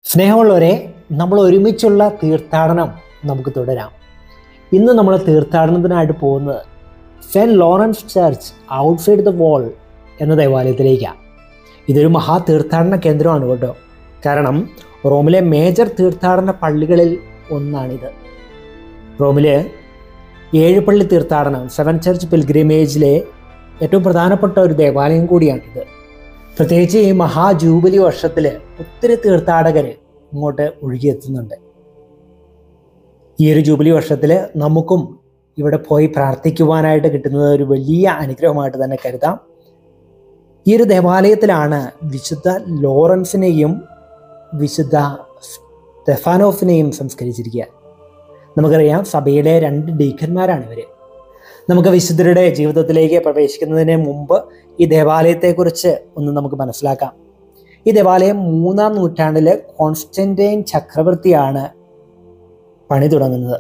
സ്നേഹമുള്ളവരെ, നമ്മൾ ഒരുമിച്ചുള്ള തീർത്ഥാടനം നമുക്ക് തുടരാം. ഇന്ന് നമ്മൾ തീർത്ഥാടനത്തിനായിട്ട് പോകുന്നത് Saint Lawrence church outside the wall എന്ന ദേവാലയത്തിലേക്കാണ്. ഇതൊരു മഹാ തീർത്ഥാടന കേന്ദ്രമാണ് കേട്ടോ. കാരണം റോമിലെ മേജർ തീർത്ഥാടന പള്ളികളിൽ ഒന്നാണിത്. റോമിലെ 7 പള്ളി തീർത്ഥാടനം 7 ചർച്ച് പിൽഗ്രിമേജിലെ ഏറ്റവും പ്രധാനപ്പെട്ട ഒരു ദേവാലയം കൂടിയാണിത്. പ്രത്യേകിച്ച് ഈ മഹാ ജൂബിലി വർഷത്തിൽ ഒത്തിരി തീർത്ഥാടകർ ഇങ്ങോട്ട് ഒഴുകിയെത്തുന്നുണ്ട്. ഈ ഒരു ജൂബിലി വർഷത്തിൽ നമുക്കും ഇവിടെ പോയി പ്രാർത്ഥിക്കുവാനായിട്ട് കിട്ടുന്നത് ഒരു വലിയ അനുഗ്രഹമായിട്ട് തന്നെ കരുതാം. ഈ ഒരു ദേവാലയത്തിലാണ് വിശുദ്ധ ലോറൻസിനെയും വിശുദ്ധ സ്റ്റെഫാനോസിനെയും സംസ്കരിച്ചിരിക്കുക. നമുക്കറിയാം, സഭയിലെ 2 ഡീക്കന്മാരാണ് ഇവർ. നമുക്ക് വിശുദ്ധരുടെ ജീവിതത്തിലേക്ക് പ്രവേശിക്കുന്നതിന് മുമ്പ് ഈ ദേവാലയത്തെക്കുറിച്ച് ഒന്ന് നമുക്ക് മനസ്സിലാക്കാം. ഈ ദേവാലയം 3-ാം നൂറ്റാണ്ടിൽ കോൺസ്റ്റന്റൈൻ ചക്രവർത്തിയാണ് പണി തുടങ്ങുന്നത്.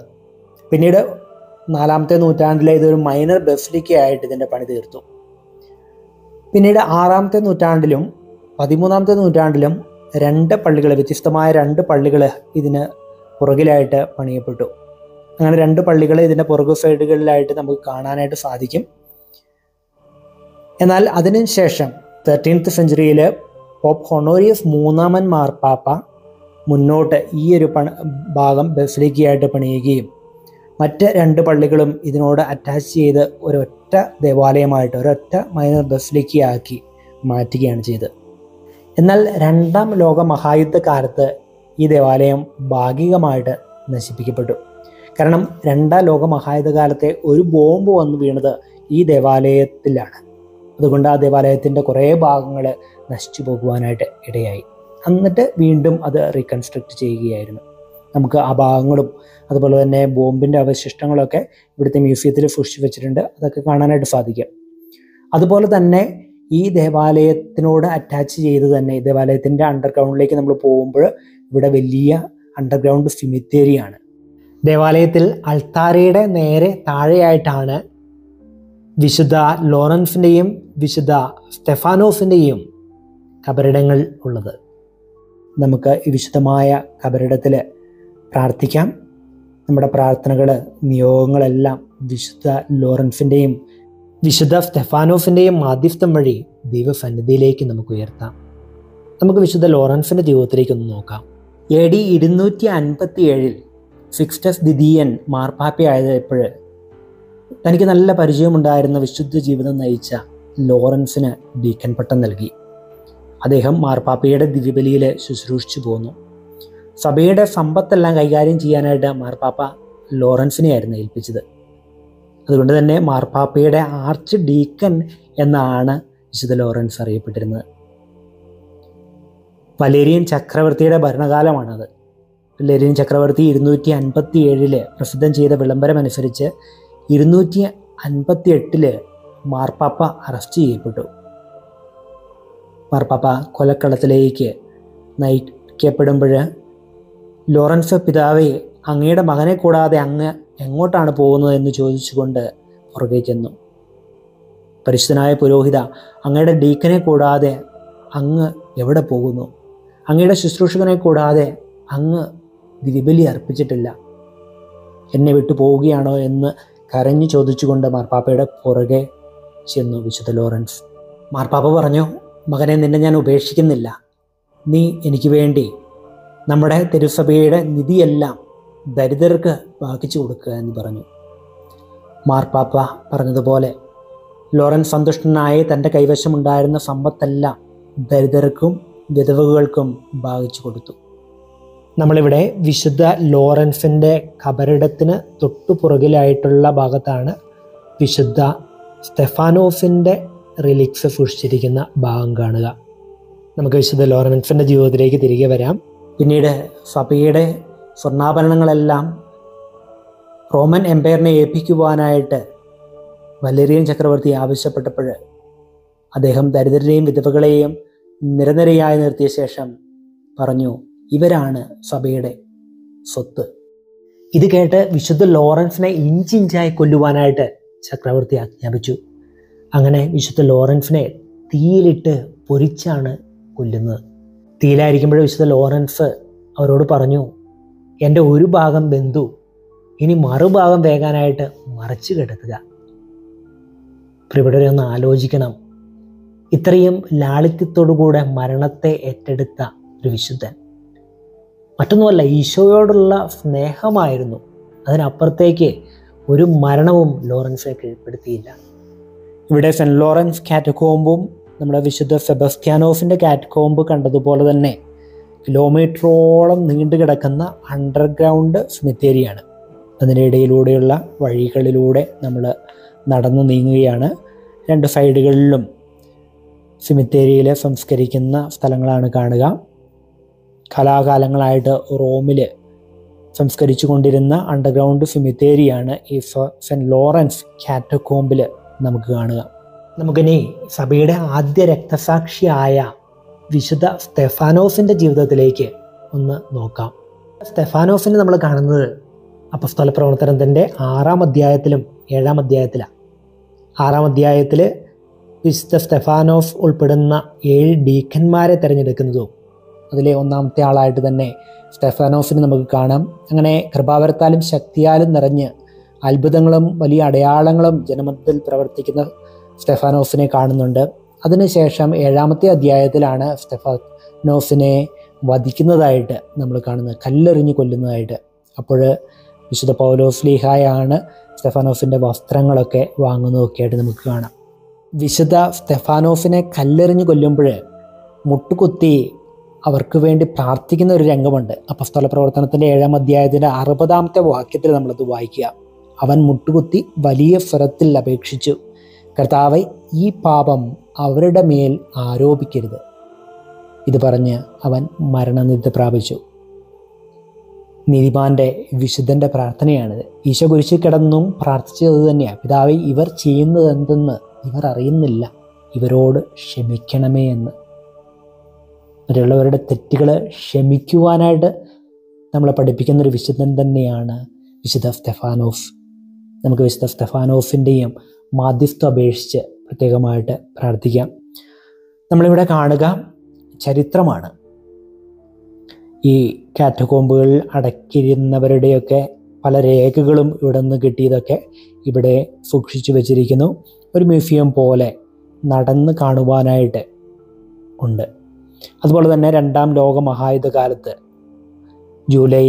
പിന്നീട് 4-ാമത്തെ നൂറ്റാണ്ടിൽ ഇതൊരു മൈനർ ബസിലിക്കയായിട്ട് ഇതിൻ്റെ പണി തീർത്തു. പിന്നീട് 6-ാമത്തെ നൂറ്റാണ്ടിലും 13-ാമത്തെ നൂറ്റാണ്ടിലും 2 പള്ളികൾ, വ്യത്യസ്തമായ 2 പള്ളികൾ ഇതിന് പുറകിലായിട്ട് പണിയപ്പെട്ടു. അങ്ങനെ 2 പള്ളികൾ ഇതിൻ്റെ പുറകു സൈഡുകളിലായിട്ട് നമുക്ക് കാണാനായിട്ട് സാധിക്കും. എന്നാൽ അതിനുശേഷം 13th സെഞ്ച്വറിയിൽ പോപ്പ് ഹൊണോറിയസ് 3-ാമൻ മാർപ്പാപ്പ മുന്നോട്ട് ഈ ഒരു ഭാഗം ബസിലിക്കയായിട്ട് പണിയുകയും മറ്റ് 2 പള്ളികളും ഇതിനോട് അറ്റാച്ച് ചെയ്ത് ഒരൊറ്റ ദേവാലയമായിട്ട്, ഒരൊറ്റ മൈനർ ബസിലിക്കയാക്കി മാറ്റുകയാണ് ചെയ്തത്. എന്നാൽ 2-ാം ലോക മഹായുദ്ധകാലത്ത് ഈ ദേവാലയം ഭാഗികമായിട്ട് നശിപ്പിക്കപ്പെട്ടു. കാരണം 2-ാം ലോക മഹായുദ്ധകാലത്തെ ഒരു ബോംബ് വന്ന് വീണത് ഈ ദേവാലയത്തിലാണ്. അതുകൊണ്ട് ആ ദേവാലയത്തിൻ്റെ കുറേ ഭാഗങ്ങൾ നശിച്ചു പോകുവാനായിട്ട് ഇടയായി. എന്നിട്ട് വീണ്ടും അത് റീകൺസ്ട്രക്റ്റ് ചെയ്യുകയായിരുന്നു. നമുക്ക് ആ ഭാഗങ്ങളും അതുപോലെ തന്നെ ബോംബിൻ്റെ അവശിഷ്ടങ്ങളൊക്കെ ഇവിടുത്തെ മ്യൂസിയത്തിൽ സൂക്ഷിച്ചു വെച്ചിട്ടുണ്ട്. അതൊക്കെ കാണാനായിട്ട് സാധിക്കും. അതുപോലെ തന്നെ ഈ ദേവാലയത്തിനോട് അറ്റാച്ച് ചെയ്ത് തന്നെ ദേവാലയത്തിൻ്റെ അണ്ടർഗ്രൗണ്ടിലേക്ക് നമ്മൾ പോകുമ്പോൾ ഇവിടെ വലിയ അണ്ടർഗ്രൗണ്ട് സിമിത്തേരിയാണ്. ദേവാലയത്തിൽ അൾത്താരയുടെ നേരെ താഴെയായിട്ടാണ് വിശുദ്ധ ലോറൻസിൻ്റെയും വിശുദ്ധ സ്റ്റെഫാനോസിൻ്റെയും കബറിടങ്ങൾ ഉള്ളത്. നമുക്ക് ഈ വിശുദ്ധമായ കബറിടത്തിൽ പ്രാർത്ഥിക്കാം. നമ്മുടെ പ്രാർത്ഥനകൾ, നിയോഗങ്ങളെല്ലാം വിശുദ്ധ ലോറൻസിൻ്റെയും വിശുദ്ധ സ്റ്റെഫാനോസിൻ്റെയും മാധ്യസ്ഥം വഴി ദൈവസന്നിധിയിലേക്ക് നമുക്ക് ഉയർത്താം. നമുക്ക് വിശുദ്ധ ലോറൻസിൻ്റെ ജീവിതത്തിലേക്ക് ഒന്ന് നോക്കാം. AD 257 സിക്സ്റ്റസ് ദ്വിതീയൻ മാർപ്പാപ്പയായപ്പോൾ തനിക്ക് നല്ല പരിചയമുണ്ടായിരുന്ന വിശുദ്ധ ജീവിതം നയിച്ച ലോറൻസിന് ഡീക്കൻ പട്ടം നൽകി. അദ്ദേഹം മാർപ്പാപ്പയുടെ ദിവ്യബലിയിൽ ശുശ്രൂഷിച്ചു പോന്നു. സഭയുടെ സമ്പത്തെല്ലാം കൈകാര്യം ചെയ്യാനായിട്ട് മാർപ്പാപ്പ ലോറൻസിനെയായിരുന്നു ഏൽപ്പിച്ചത്. അതുകൊണ്ട് തന്നെ മാർപ്പാപ്പയുടെ ആർച്ച് ഡീക്കൻ എന്നാണ് വിശുദ്ധ ലോറൻസ് അറിയപ്പെട്ടിരുന്നത്. വലേരിയൻ ചക്രവർത്തിയുടെ ഭരണകാലമാണത്. വലേരിയൻ ചക്രവർത്തി 257 പ്രസിദ്ധം ചെയ്ത വിളംബരം അനുസരിച്ച് 258 മാർപ്പാപ്പ അറസ്റ്റ് ചെയ്യപ്പെട്ടു. മാർപ്പാപ്പ കൊലക്കളത്തിലേക്ക് നയിക്കപ്പെടുമ്പോൾ ലോറൻസ് പിതാവേ, അങ്ങയുടെ മകനെ കൂടാതെ അങ്ങ് എങ്ങോട്ടാണ് പോകുന്നത് എന്ന് ചോദിച്ചുകൊണ്ട് പുറകെ ചെന്നു. പരിശുദ്ധനായ പുരോഹിത, അങ്ങയുടെ ഡീക്കനെ കൂടാതെ അങ്ങ് എവിടെ പോകുന്നു? അങ്ങയുടെ ശുശ്രൂഷകനെ കൂടാതെ അങ്ങ് ദിവ്യബലി അർപ്പിച്ചിട്ടില്ല. എന്നെ വിട്ടു പോവുകയാണോ എന്ന് കരഞ്ഞു ചോദിച്ചുകൊണ്ട് മാർപ്പാപ്പയുടെ പുറകെ ചെന്നു വിശുദ്ധ ലോറൻസ്. മാർപ്പാപ്പ പറഞ്ഞു, മകനെ, നിന്നെ ഞാൻ ഉപേക്ഷിക്കുന്നില്ല. നീ എനിക്ക് വേണ്ടി നമ്മുടെ തിരുസഭയുടെ നിധിയെല്ലാം ദരിദ്രർക്ക് ഭാഗിച്ചു കൊടുക്കുക എന്ന് പറഞ്ഞു. മാർപ്പാപ്പ പറഞ്ഞതുപോലെ ലോറൻസ് സന്തുഷ്ടനായി തൻ്റെ കൈവശമുണ്ടായിരുന്ന സമ്പത്തെല്ലാം ദരിദ്രർക്കും വിധവകൾക്കും ഭാഗിച്ചു കൊടുത്തു. നമ്മളിവിടെ വിശുദ്ധ ലോറൻസിൻ്റെ കബറിടത്തിന് തൊട്ടുപുറകിലായിട്ടുള്ള ഭാഗത്താണ് വിശുദ്ധ സ്റ്റെഫാനോസിൻ്റെ റിലിക്സ് സൂക്ഷിച്ചിരിക്കുന്ന ഭാഗം കാണുക. നമുക്ക് വിശുദ്ധ ലോറൻസിൻ്റെ ജീവിതത്തിലേക്ക് തിരികെ വരാം. പിന്നീട് സഭയുടെ സ്വർണ്ണാഭരണങ്ങളെല്ലാം റോമൻ എംപയറിനെ ഏൽപ്പിക്കുവാനായിട്ട് വലേറിയൻ ചക്രവർത്തി ആവശ്യപ്പെട്ടപ്പോൾ അദ്ദേഹം ദരിദ്രരെയും വിധവകളെയും നിരനിരയായി നിർത്തിയ ശേഷം പറഞ്ഞു, ഇവരാണ് സഭയുടെ സ്വത്ത്. ഇത് കേട്ട് വിശുദ്ധ ലോറൻസിനെ ഇഞ്ചിഞ്ചായി കൊല്ലുവാനായിട്ട് ചക്രവർത്തി ആജ്ഞാപിച്ചു. അങ്ങനെ വിശുദ്ധ ലോറൻസിനെ തീയിലിട്ട് പൊരിച്ചാണ് കൊല്ലുന്നത്. തീയിലായിരിക്കുമ്പോൾ വിശുദ്ധ ലോറൻസ് അവരോട് പറഞ്ഞു, എൻ്റെ ഒരു ഭാഗം ബന്ധു ഇനി മറുഭാഗം വേകാനായിട്ട് മറച്ചു കിടക്കുക. പ്രിയപ്പെട്ടവരെ, ഒന്ന് ആലോചിക്കണം. ഇത്രയും ലാളിത്യത്തോടുകൂടെ മരണത്തെ ഏറ്റെടുത്ത ഒരു വിശുദ്ധൻ. മറ്റൊന്നുമല്ല, ഈശോയോടുള്ള സ്നേഹമായിരുന്നു. അതിനപ്പുറത്തേക്ക് ഒരു മരണവും ലോറൻസിനെ കീഴ്പ്പെടുത്തിയില്ല. ഇവിടെ സെൻറ്റ് ലോറൻസ് കാറ്റക്കോമ്പും നമ്മുടെ വിശുദ്ധ സെബസ്ത്യാനോസിൻ്റെ കാറ്റക്കോമ്പ് കണ്ടതുപോലെ തന്നെ കിലോമീറ്ററോളം നീണ്ടു കിടക്കുന്ന അണ്ടർഗ്രൗണ്ട് സെമിത്തേരിയാണ്. അതിൻ്റെ ഇടയിലൂടെയുള്ള വഴികളിലൂടെ നമ്മൾ നടന്നു നീങ്ങുകയാണ്. രണ്ട് സൈഡുകളിലും സെമിത്തേരിയിൽ സംസ്കരിക്കുന്ന സ്ഥലങ്ങളാണ് കാണുക. കലാകാലങ്ങളായിട്ട് റോമിൽ സംസ്കരിച്ചു കൊണ്ടിരുന്ന അണ്ടർഗ്രൗണ്ട് സെമിത്തേരിയാണ് ഈ സെൻറ്റ് ലോറൻസ് കാറ്റക്കോമ്പിൽ നമുക്ക് കാണുക. നമുക്കിനി സഭയുടെ ആദ്യ രക്തസാക്ഷിയായ വിശുദ്ധ സ്തെഫാനോസിൻ്റെ ജീവിതത്തിലേക്ക് ഒന്ന് നോക്കാം. സ്തെഫാനോസിനെ നമ്മൾ കാണുന്നത് അപ്പസ്തോല പ്രവർത്തനത്തിൻ്റെ 6-ാം അധ്യായത്തിലും 7-ാം അധ്യായത്തിലാണ്. 6-ാം അധ്യായത്തിൽ വിശുദ്ധ സ്തെഫാനോസ് ഉൾപ്പെടുന്ന 7 ഡീക്കന്മാരെ തിരഞ്ഞെടുക്കുന്നതും അതിലെ ഒന്നാമത്തെ ആളായിട്ട് തന്നെ സ്തെഫാനോസിനെ നമുക്ക് കാണാം. അങ്ങനെ കൃപാവരത്താലും ശക്തിയാലും നിറഞ്ഞ് അത്ഭുതങ്ങളും വലിയ അടയാളങ്ങളും ജനമധ്യത്തിൽ പ്രവർത്തിക്കുന്ന സ്തെഫാനോസിനെ കാണുന്നുണ്ട്. അതിനുശേഷം 7-ാമത്തെ അധ്യായത്തിലാണ് സ്തെഫാനോസിനെ വധിക്കുന്നതായിട്ട് നമ്മൾ കാണുന്നത്, കല്ലെറിഞ്ഞ് കൊല്ലുന്നതായിട്ട്. അപ്പോൾ വിശുദ്ധ പൗലോസ്ലീഹായാണ് സ്തെഫാനോസിൻ്റെ വസ്ത്രങ്ങളൊക്കെ വാങ്ങുന്നതൊക്കെ ആയിട്ട് നമുക്ക് കാണാം. വിശുദ്ധ സ്തെഫാനോസിനെ കല്ലെറിഞ്ഞ് കൊല്ലുമ്പോൾ മുട്ടുകുത്തി അവർക്ക് വേണ്ടി പ്രാർത്ഥിക്കുന്ന ഒരു രംഗമുണ്ട്. അപ്പസ്തോല പ്രവർത്തനത്തിൻ്റെ 7-ാം അധ്യായത്തിൻ്റെ 60-ാമത്തെ വാക്യത്തിൽ നമ്മളത് വായിക്കുക. അവൻ മുട്ടുകുത്തി വലിയ സ്വരത്തിൽ അപേക്ഷിച്ചു, കർത്താവേ, ഈ പാപം അവരുടെ മേൽ ആരോപിക്കരുത്. ഇത് പറഞ്ഞ് അവൻ മരണനിദ്ര പ്രാപിച്ചു. നീതിമാന്റെ വിശുദ്ധൻ്റെ പ്രാർത്ഥനയാണിത്. ഈശോ കുരിശിൽ കിടന്നും പ്രാർത്ഥിച്ചത് തന്നെയാണ്. പിതാവേ, ഇവർ ചെയ്യുന്നത് എന്തെന്ന് ഇവർ അറിയുന്നില്ല, ഇവരോട് ക്ഷമിക്കണമേ എന്ന്. മറ്റുള്ളവരുടെ തെറ്റുകൾ ക്ഷമിക്കുവാനായിട്ട് നമ്മളെ പഠിപ്പിക്കുന്നൊരു വിശുദ്ധൻ തന്നെയാണ് വിശുദ്ധ സ്തെഫാനോസ്. നമുക്ക് വിശുദ്ധ സ്തെഫാനോസിൻ്റെയും മാധ്യസ്ഥം അപേക്ഷിച്ച് പ്രത്യേകമായിട്ട് പ്രാർത്ഥിക്കാം. നമ്മളിവിടെ കാണുക ചരിത്രമാണ്. ഈ കാറ്റക്കോമ്പുകളിൽ അടക്കിയിരുന്നവരുടെയൊക്കെ പല രേഖകളും ഇവിടെ നിന്ന് കിട്ടിയതൊക്കെ ഇവിടെ സൂക്ഷിച്ചു വച്ചിരിക്കുന്നു. ഒരു മ്യൂസിയം പോലെ നടന്ന് കാണുവാനായിട്ട് ഉണ്ട്. അതുപോലെ തന്നെ 2-ാം ലോക മഹായുദ്ധകാലത്ത് ജൂലൈ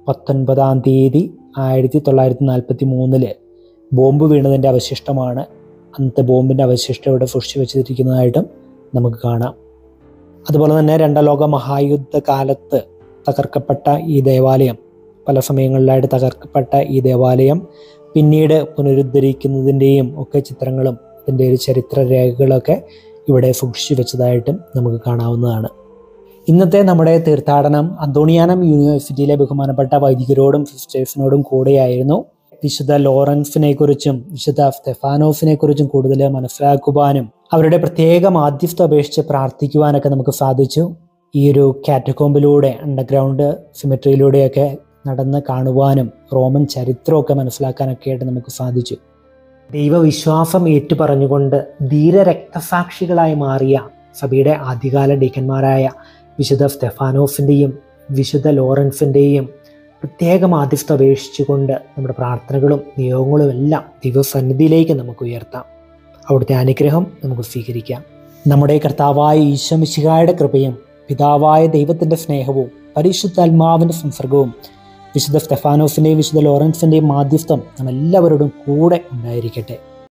19-ാം തീയതി 1943 ബോംബ് വീണതിൻ്റെ അവശിഷ്ടമാണ്. അന്നത്തെ ബോംബിൻ്റെ അവശിഷ്ടം ഇവിടെ സൂക്ഷിച്ചു വെച്ചിരിക്കുന്നതായിട്ടും നമുക്ക് കാണാം. അതുപോലെ തന്നെ 2-ാം ലോക മഹായുദ്ധകാലത്ത് തകർക്കപ്പെട്ട ഈ ദേവാലയം, പല സമയങ്ങളിലായിട്ട് തകർക്കപ്പെട്ട ഈ ദേവാലയം പിന്നീട് പുനരുദ്ധരിക്കുന്നതിൻ്റെയും ഒക്കെ ചിത്രങ്ങളും ഇതിൻ്റെ ഒരു ചരിത്ര രേഖകളൊക്കെ ഇവിടെ സൂക്ഷിച്ചു വെച്ചതായിട്ടും നമുക്ക് കാണാവുന്നതാണ്. ഇന്നത്തെ നമ്മുടെ തീർത്ഥാടനം അന്തോണിയാനം യൂണിവേഴ്സിറ്റിയിലെ ബഹുമാനപ്പെട്ട വൈദികരോടും സിസ്റ്റേഴ്സിനോടും കൂടെയായിരുന്നു. വിശുദ്ധ ലോറൻസിനെ കുറിച്ചും വിശുദ്ധ സ്തെഫാനോസിനെ കുറിച്ചും കൂടുതൽ മനസ്സിലാക്കുവാനും അവരുടെ പ്രത്യേക മാധ്യസ്ഥം അപേക്ഷിച്ച് പ്രാർത്ഥിക്കുവാനൊക്കെ നമുക്ക് സാധിച്ചു. ഈ ഒരു കാറ്റക്കോമ്പിലൂടെ അണ്ടർഗ്രൗണ്ട് സിമെട്രിയിലൂടെയൊക്കെ നടന്ന് കാണുവാനും റോമൻ ചരിത്രമൊക്കെ മനസ്സിലാക്കാനൊക്കെ ആയിട്ട് നമുക്ക് സാധിച്ചു. ദൈവവിശ്വാസം ഏറ്റുപറഞ്ഞുകൊണ്ട് ധീരരക്തസാക്ഷികളായി മാറിയ സഭയുടെ ആദ്യകാല ഡീക്കന്മാരായ വിശുദ്ധ സ്തെഫാനോസിൻ്റെയും വിശുദ്ധ ലോറൻസിൻ്റെയും പ്രത്യേക മാധ്യസ്ഥം അപേക്ഷിച്ചുകൊണ്ട് നമ്മുടെ പ്രാർത്ഥനകളും നിയോഗങ്ങളും എല്ലാം ദൈവസന്നിധിയിലേക്ക് നമുക്ക് ഉയർത്താം. അവിടുത്തെ അനുഗ്രഹം നമുക്ക് സ്വീകരിക്കാം. നമ്മുടെ കർത്താവായ ഈശോ മിശിഹായുടെ കൃപയും പിതാവായ ദൈവത്തിൻ്റെ സ്നേഹവും പരിശുദ്ധാത്മാവിൻ്റെ സംസർഗവും വിശുദ്ധ സ്തെഫാനോസിൻ്റെയും വിശുദ്ധ ലോറൻസിൻ്റെയും മാധ്യസ്ഥം നമ്മെല്ലാവരോടും കൂടെ ഉണ്ടായിരിക്കട്ടെ.